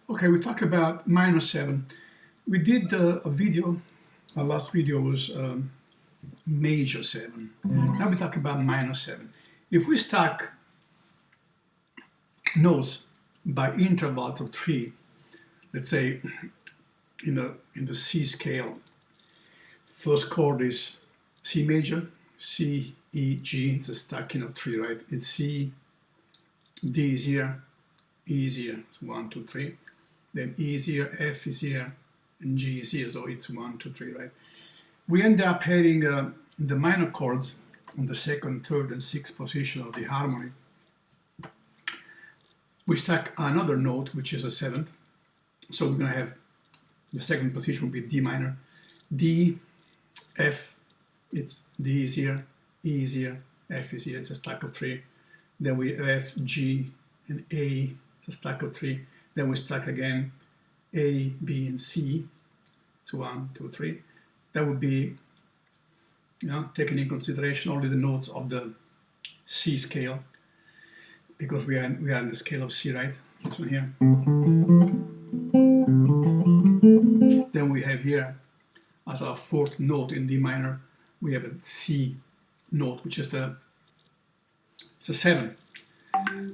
Okay, we talk about minor 7. We did a video, our last video was major 7. Now we talk about minor 7. If we stack notes by intervals of 3, let's say in the C scale, first chord is C major, C, E, G, it's a stacking of 3, right? It's C, D is here, E is here, it's 1, 2, 3. Then E is here, F is here, and G is here, so it's 1, 2, 3, right? We end up having the minor chords on the second, third, and sixth position of the harmony. We stack another note, which is a seventh. So we're going to have the second position will be D minor, D, F, it's D is here, E is here, F is here, it's a stack of 3. Then we have F, G, and A, it's a stack of 3. Then we stack again A, B, and C. It's 1, 2, 3. That would be, taking in consideration only the notes of the C scale, because we are in the scale of C, right? This one here. Then we have here, as our fourth note in D minor, we have a C note, which is it's a 7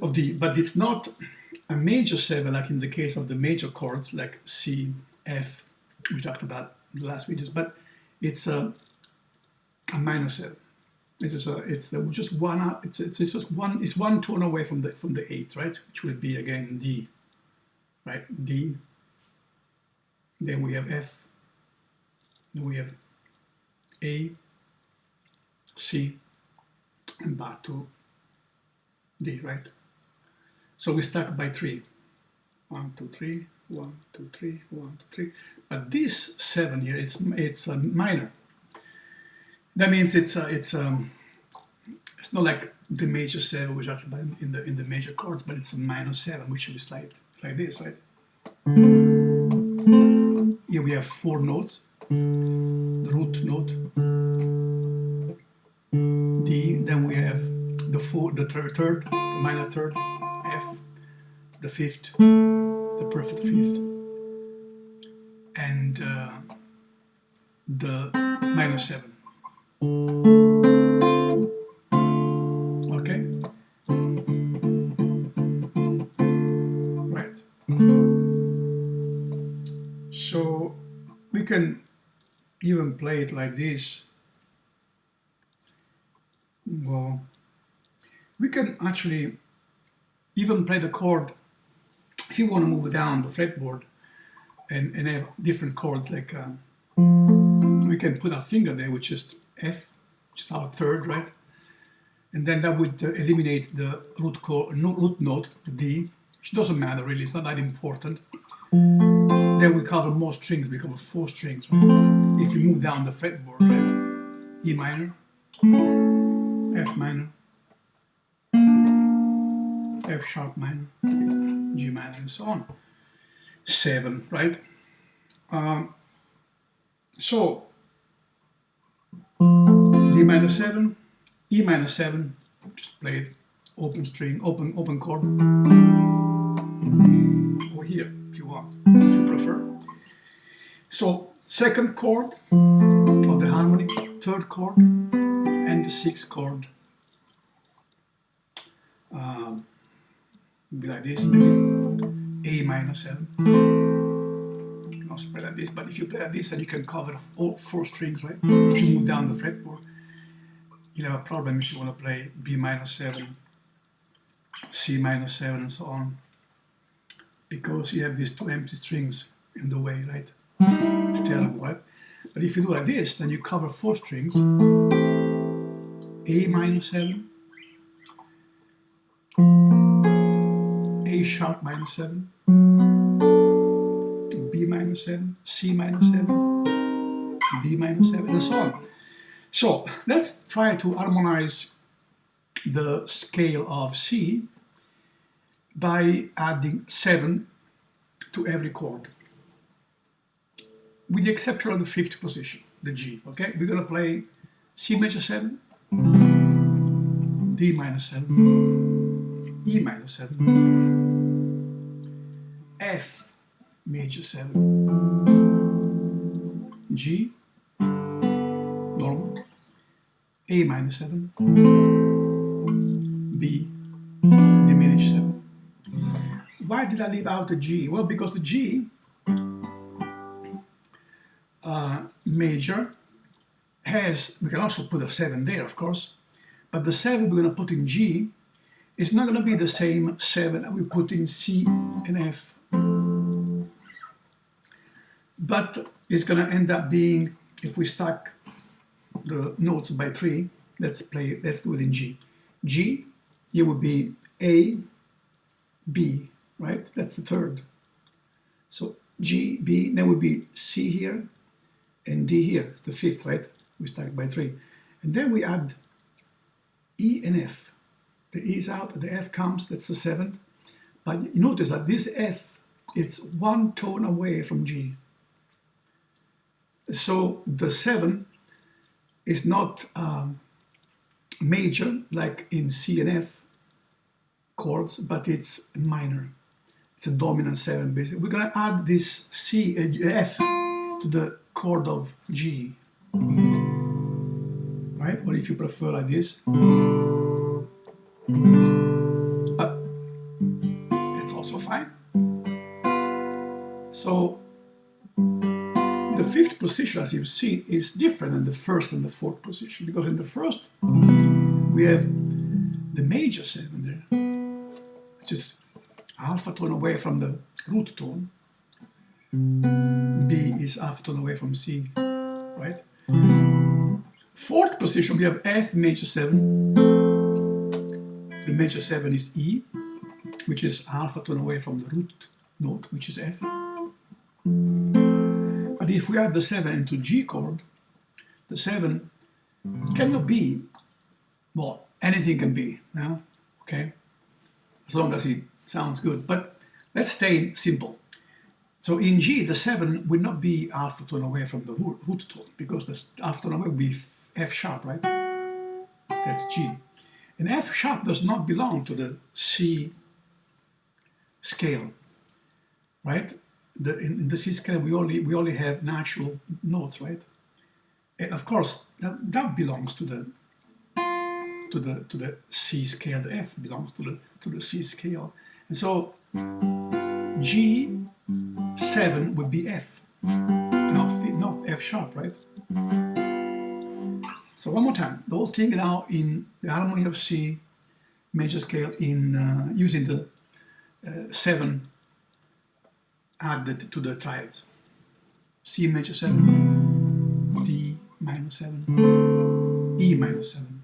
of D, but it's not a major 7 like in the case of the major chords like C, F, we talked about in the last videos, but it's a minor 7. This is it's just one. It's just one. It's one tone away from the 8, right? Which will be again D, right? D. Then we have F. Then we have A, C, and back to D, right? So we stack by 3. 1, 2, 3. 1, 2, 3. 1, 2, 3. But this 7 here, it's a minor. That means it's not like the major 7 which actually in the major chords, but it's a minor 7, which is like this, right? Here we have 4 notes. The root note, D. Then we have the third, the minor third, F, the fifth, the perfect fifth, and the minor 7. Okay? Right. So we can even play it like this. Well, we can actually even play the chord if you want to move down the fretboard and have different chords, like we can put our finger there, which is F, which is our third, right? And then that would eliminate the root note, D, which doesn't matter really, it's not that important. Then we cover more strings, we cover 4 strings, right? If you move down the fretboard, right? E minor, F minor, F sharp minor, G minor, and so on. 7, right? So D minor 7, E minor 7, just play it, open string, open chord, or here if you want, if you prefer. So second chord of the harmony, third chord, and the sixth chord. Be like this, maybe A minor 7. You can also play like this, but if you play like this, then you can cover all 4 strings, right? If you move down the fretboard, you'll have a problem if you want to play B minor 7, C minor 7, and so on, because you have these 2 empty strings in the way, right? It's terrible, right? But if you do like this, then you cover 4 strings, A minor 7, A sharp minor 7, B minor 7, C minor 7, D minor 7, and so on. So let's try to harmonize the scale of C by adding 7 to every chord, with the exception of the 5th position, the G. Okay, we're gonna play C major 7, D minor 7, E minor 7, F major 7, G, normal, A minor 7, B, diminished 7. Why did I leave out the G? Well, because the G major has, we can also put a 7 there, of course, but the 7 we're going to put in G is not going to be the same 7 that we put in C and F, but it's going to end up being, if we stack the notes by 3, let's do it in G. G, here would be A, B, right? That's the third. So G, B, then would be C here, and D here. It's the fifth, right? We stack by 3. And then we add E and F. The E is out, the F comes, that's the 7th. But you notice that this F, it's one tone away from G. So the 7 is not major like in C and F chords, but it's minor. It's a dominant 7 basically. We're going to add this F to the chord of G, right? Or if you prefer like this, that's also fine. So the 5th position, as you've seen, is different than the 1st and the 4th position, because in the 1st we have the major 7 there, which is alpha tone away from the root tone. B is alpha tone away from C, right? 4th position we have F major 7. The major 7 is E, which is alpha tone away from the root note, which is F. But if we add the 7 into G chord, the 7 cannot be, well, anything can be, now, okay? As long as it sounds good. But let's stay simple. So in G, the 7 would not be alpha tone away from the root tone, because the alpha tone away would be F sharp, right? That's G. And F sharp does not belong to the C scale, right? In the C scale, we only have natural notes, right? And of course, that belongs to the C scale. The F belongs to the C scale, and so G7 would be F, not F sharp, right? So one more time, the whole thing now in the harmony of C major scale in using the 7 added to the triads. C major 7, D minor 7, E minor 7,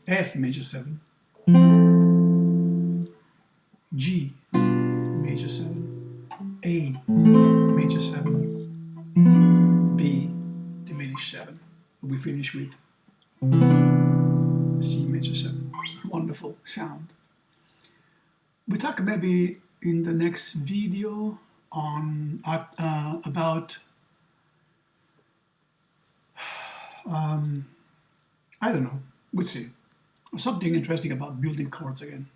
F major 7, G major 7, A major 7, B diminished 7. We finish with C major 7. Wonderful sound. We talk maybe in the next video on about I don't know, we'll see. Something interesting about building chords again.